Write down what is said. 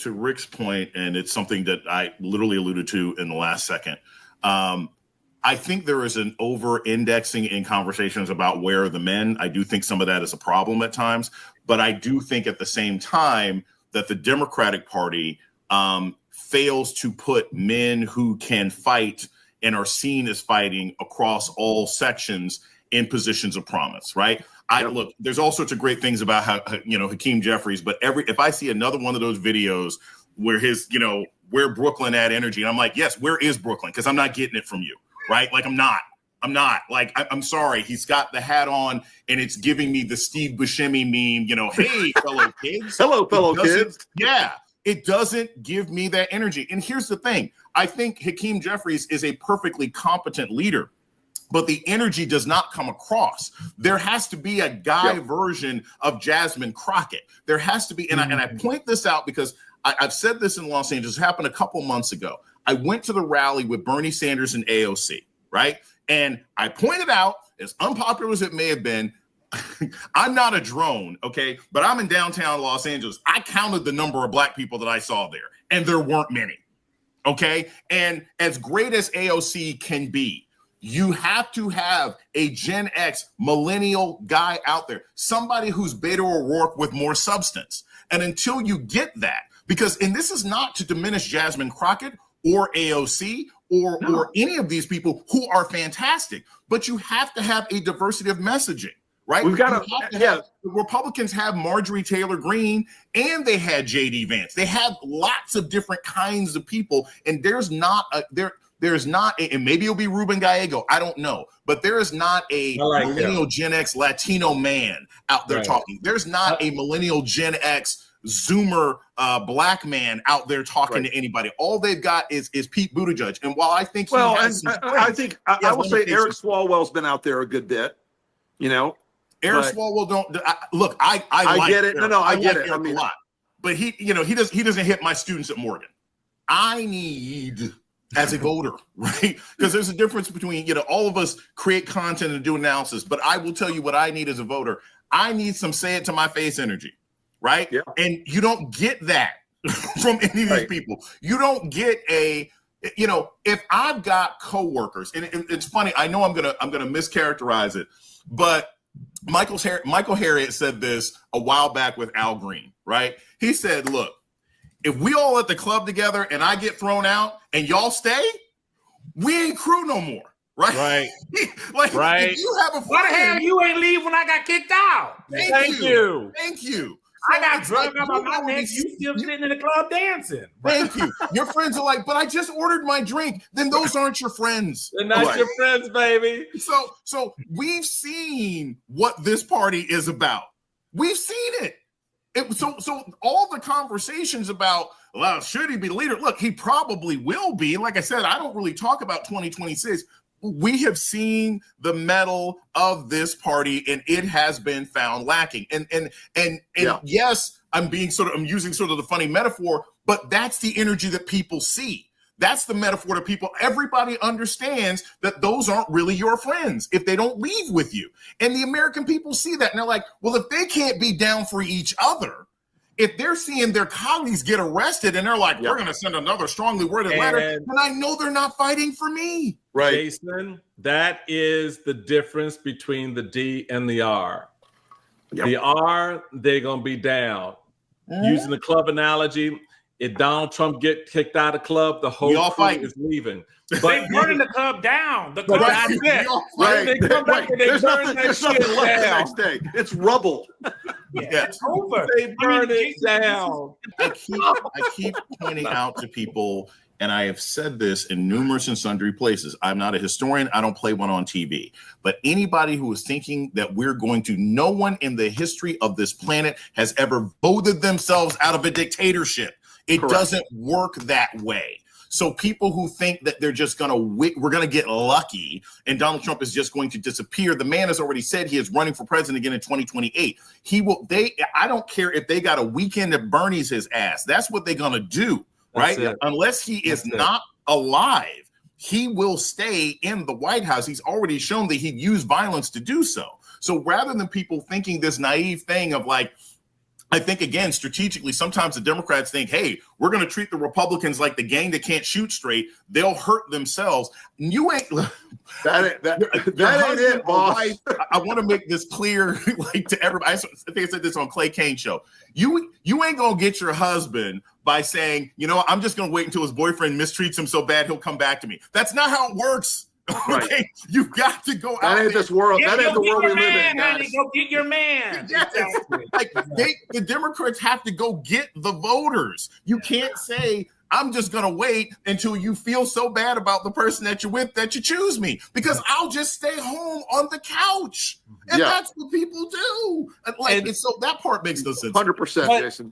to Rick's point, and it's something that I literally alluded to in the last second. I think there is an over-indexing in conversations about where are the men. I do think some of that is a problem at times, but I do think at the same time that the Democratic Party fails to put men who can fight and are seen as fighting across all sections in positions of promise, right? Look, there's all sorts of great things about how, Hakeem Jeffries, but if I see another one of those videos where where Brooklyn at energy, and I'm like, yes, where is Brooklyn? Because I'm not getting it from you. Right? Like, I'm not like, I'm sorry. He's got the hat on and it's giving me the Steve Buscemi meme, hey, fellow kids. Hello, fellow kids. Yeah. It doesn't give me that energy. And here's the thing. I think Hakeem Jeffries is a perfectly competent leader, but the energy does not come across. There has to be a guy version of Jasmine Crockett. There has to be, and I point this out because I've said this in Los Angeles. It happened a couple months ago. I went to the rally with Bernie Sanders and AOC, right? And I pointed out, as unpopular as it may have been, I'm not a drone, okay? But I'm in downtown Los Angeles. I counted the number of Black people that I saw there, and there weren't many, okay? And as great as AOC can be, you have to have a Gen X millennial guy out there, somebody who's Beto O'Rourke with more substance. And until you get that, and this is not to diminish Jasmine Crockett or AOC or any of these people who are fantastic, but you have to have a diversity of messaging, right? We've got the Republicans have Marjorie Taylor Greene and they had JD Vance. They have lots of different kinds of people, and there's not, and maybe it'll be Ruben Gallego, I don't know, but there is not a millennial Gen X Latino man out there talking. There's not a millennial Gen X Zoomer Black man out there talking to anybody. All they've got is Pete Buttigieg. And while I think I will say Eric Swalwell's been out there a good bit, Eric Swalwell I get it. I get it. I mean, a lot. But he doesn't hit my students at Morgan. I need, as a voter, right? Because there's a difference between, all of us create content and do analysis, but I will tell you what I need as a voter. I need some say it to my face energy. Right. Yeah. And you don't get that from any of these people. You don't get if I've got coworkers, and it's funny, I know I'm gonna mischaracterize it, but Michael Harriot said this a while back with Al Green, right? He said, look, if we all at the club together and I get thrown out and y'all stay, we ain't crew no more. Right. Right. If you have a friend, why the hell you ain't leave when I got kicked out? Thank you. I got drunk on my neck. You still sitting in the club dancing. Thank you. Your friends are like, but I just ordered my drink. Then those aren't your friends. They're not your friends, baby. So we've seen what this party is about. We've seen it. So all the conversations about, well, should he be the leader? Look, he probably will be. Like I said, I don't really talk about 2026. We have seen the mettle of this party, and it has been found lacking. And yes, I'm using sort of the funny metaphor, but that's the energy that people see. That's the metaphor to people. Everybody understands that those aren't really your friends if they don't leave with you. And the American people see that, and they're like, well, if they can't be down for each other, if they're seeing their colleagues get arrested and they're like, we're going to send another strongly worded letter, then I know they're not fighting for me. Right. Jason, that is the difference between the D and the R. Yep. The R, they're going to be down. Using the club analogy, if Donald Trump get kicked out of the club, the whole crew is leaving. But they burning the club down. The club is dead. There's nothing left the next day. It's rubble. It's over. They burn it down. I keep pointing out to people, and I have said this in numerous and sundry places. I'm not a historian. I don't play one on TV. But anybody who is thinking that no one in the history of this planet has ever voted themselves out of a dictatorship. It doesn't work that way. So people who think that they're just we're going to get lucky and Donald Trump is just going to disappear. The man has already said he is running for president again in 2028. I don't care if they got a weekend at Bernie's his ass. That's what they're going to do, right? Unless he is not alive, he will stay in the White House. He's already shown that he'd use violence to do so. So rather than people thinking this naive thing of like, I think, again, strategically, sometimes the Democrats think, hey, we're going to treat the Republicans like the gang that can't shoot straight. They'll hurt themselves. You ain't that ain't it, boss. Wife, I want to make this clear, like, to everybody. I think I said this on Clay Cane's show. You ain't going to get your husband by saying, you know, I'm just going to wait until his boyfriend mistreats him so bad he'll come back to me. That's not how it works. Right. Okay, you've got to go out. That ain't this world. That ain't the world we live in. Honey, go get your man. Yes. Like the Democrats have to go get the voters. You can't say, I'm just going to wait until you feel so bad about the person that you're with that you choose me, because I'll just stay home on the couch. And that's what people do. Like, so that part makes no sense. 100%, Jason.